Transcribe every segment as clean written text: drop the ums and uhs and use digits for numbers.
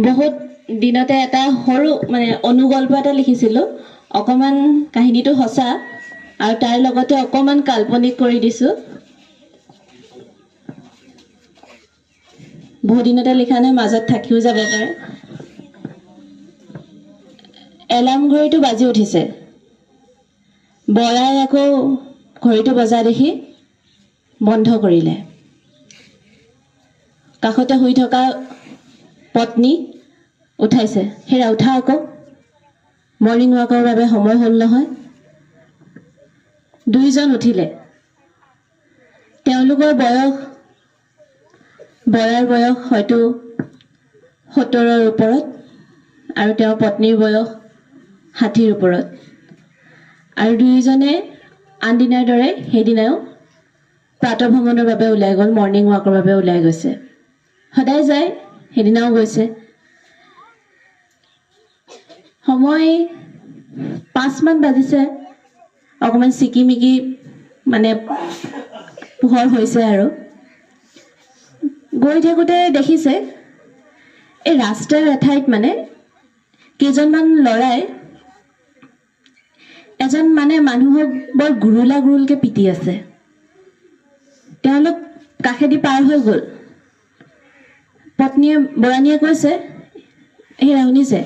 বহুত দিনতে এটা সৰু মানে অনুগল্প এটা লিখিছিলোঁ অকমান কাহিনীটো সঁচা আৰু তাৰ লগতে অকমান কাল্পনিক কৰি দিছোঁ বহুত দিনতে লিখা নাই মাজত থাকিও যাব পাৰে এলাৰ্ম ঘড়ীটো বাজি উঠিছে বৰাই আকৌ ঘড়ীটো বজা দেখি বন্ধ কৰিলে কাষতে শুই থকা পত্নী উঠাইছে হেৰা উঠা আকৌ মৰ্নিং ৱাকৰ বাবে সময় হ'ল নহয় দুইজন উঠিলে তেওঁলোকৰ বৰাৰ বয়স হয়তো 70ৰ ওপৰত আৰু তেওঁৰ পত্নীৰ বয়স 60ৰ ওপৰত আৰু দুইজনে আন দিনাৰ দৰে সেইদিনাও প্ৰাতঃভ্ৰমণৰ বাবে ওলাই গ'ল মৰ্নিং ৱাকৰ বাবে ওলাই গৈছে সদায় যায় সেইদিনাও গৈছে সময় 5 মান বাজিছে অকমান চিকিমিকি মানে পোহৰ হৈছে আৰু গৈ থাকোঁতে দেখিছে এই ৰাস্তাৰ এঠাইত মানে কেইজনমান ল'ৰাই এজন মানে মানুহক বৰ গুৰুলকে পিটি আছে তেওঁলোক কাষেদি পাৰ হৈ গ'ল পত্নীয়ে বৰানীয়ে কৈছে হেৰা শুনিছে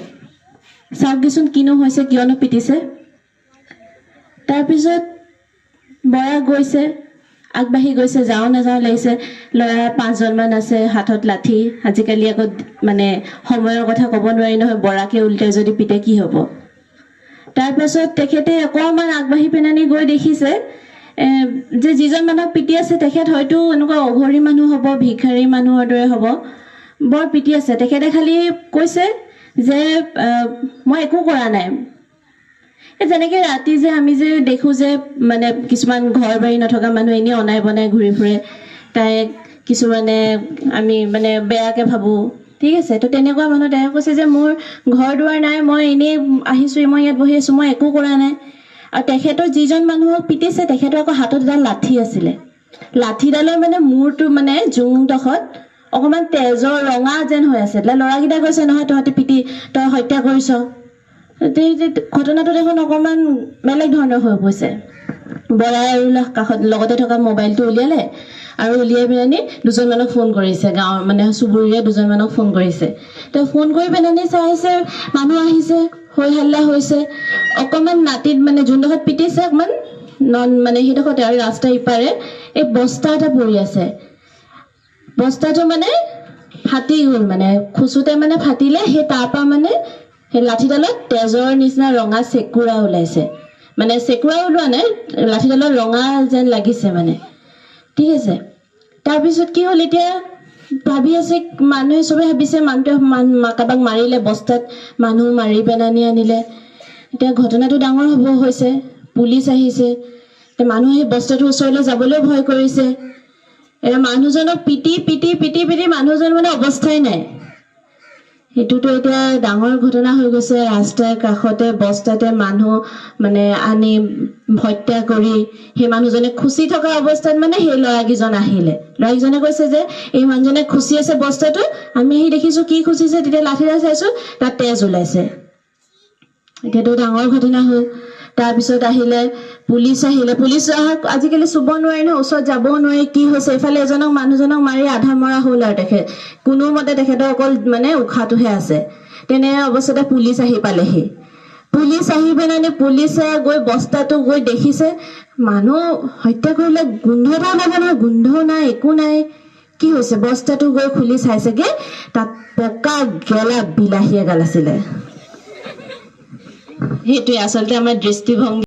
চাওকগিচোন কিনো হৈছে কিয়নো পিটিছে তাৰপিছত বৰা গৈছে আগবাঢ়ি গৈছে যাওঁ নাযাওঁ লাগিছে ল'ৰা 5জন মান আছে হাতত লাঠি আজিকালি আকৌ মানে সময়ৰ কথা ক'ব নোৱাৰি নহয় বৰাকে উল্টাই যদি পিটে কি হ'ব তাৰপাছত তেখেতে অকণমান আগবাঢ়ি পেনানি গৈ দেখিছে যে যিজন মানুহক পিটি আছে তেখেত হয়তো এনেকুৱা অঘৰী মানুহ হ'ব ভিখাৰী মানুহৰ দৰে হ'ব বৰ পিটি আছে তেখেতে খালি কৈছে যে মই একো কৰা নাই যেনেকৈ ৰাতি যে আমি যে দেখোঁ যে মানে কিছুমান ঘৰ বাৰী নথকা মানুহ এনেই অনাই বনাই ঘূৰি ফুৰে তাই কিছুমানে আমি মানে বেয়াকৈ ভাবোঁ ঠিক আছে তো তেনেকুৱা মানুহ তেওঁ কৈছে যে মোৰ ঘৰ দুৱাৰ নাই মই এনেই আহিছোঁ মই ইয়াত বহি আছোঁ মই একো কৰা নাই আৰু তেখেতৰ যিজন মানুহক পিটিছে তেখেতৰ আকৌ হাতত এডাল লাঠি আছিলে লাঠিডালৰ মানে মূৰটো মানে জোংডোখৰত অকণমান তেজৰ ৰঙা যেন হৈ আছে ল'ৰাকেইটা কৈছে নহয় তই হত্যা কৰিছ ঘটনাটো দেখোন অকণমান বেলেগ ধৰণৰ হৈ গৈছে বৰাই আৰু কাষত লগতে থকা মোবাইলটো উলিয়ালে আৰু উলিয়াই পেলানি দুজনমানক ফোন কৰিছে গাঁৱৰ মানে চুবুৰীয়া দুজনমানক ফোন কৰিছে তেওঁ ফোন কৰি পেলানি চাইছে মানুহ আহিছে হৈ হাল্লা হৈছে অকণমান নাতিত মানে যোনডোখৰত পিটিছে অকণমান মানে সেইডোখৰতে আৰু ৰাস্তাৰ ইপাৰে এই বস্তা এটা পৰি আছে বস্তাটো মানে ফাটি গ'ল মানে খুচুতে মানে ফাটিলে সেই তাৰপৰা মানে সেই লাঠিডালত তেজৰ নিচিনা ৰঙা চেকুৰা ওলাইছে মানে চেকুৰা ওলোৱা নাই লাঠিডালত ৰঙা যেন লাগিছে মানে ঠিক আছে তাৰপিছত কি হ'ল এতিয়া ভাবি আছে মানুহে চবে ভাবিছে মানুহটোৱে কাৰোবাক মাৰিলে বস্তাত মানুহ মাৰি পেলানি আনিলে এতিয়া ঘটনাটো ডাঙৰ হ'ব হৈছে পুলিচ আহিছে এতিয়া মানুহে সেই বস্তাটোৰ ওচৰলৈ যাবলৈও ভয় কৰিছে এতিয়া মানুহজনক পিটি মানুহজন মানে অৱস্থাই নাই সেইটোতো এতিয়া ডাঙৰ ঘটনা হৈ গৈছে ৰাস্তাৰ কাষতে বস্তাতে মানুহ মানে আনি হত্যা কৰি সেই মানুহজনে খুচি থকা অৱস্থাত মানে সেই ল'ৰাকেইজন আহিলে ল'ৰাকেইজনে কৈছে যে এই মানুহজনে খুচি আছে বস্তাটো আমি আহি দেখিছোঁ কি খুচিছে তেতিয়া লাঠিডাল চাইছোঁ তাত তেজ ওলাইছে এতিয়াতো ডাঙৰ ঘটনা হ'ল তাৰপিছত আহিলে পুলিচ আজিকালি চুব নোৱাৰি নহয় ওচৰত যাবও নোৱাৰি কি হৈছে এইফালে মানুহজনক মাৰি আধা মৰা হ'ল আৰু তেখেত কোনোমতে তেখেতৰ অকল মানে উশাহটোহে আছে তেনে অৱস্থাতে পুলিচ আহি পালেহি পুলিচ আহি পেলানি পুলিচে গৈ বস্তাটো গৈ দেখিছে মানুহ হত্যা কৰিলে গোন্ধ এটা ওলাব নহয় গোন্ধও নাই একো নাই কি হৈছে বস্তাটো গৈ খুলি চাইছেগৈ তাত পকা গেলা বিলাহী এগাল আছিলে সেইটোৱে আচলতে আমাৰ দৃষ্টিভংগী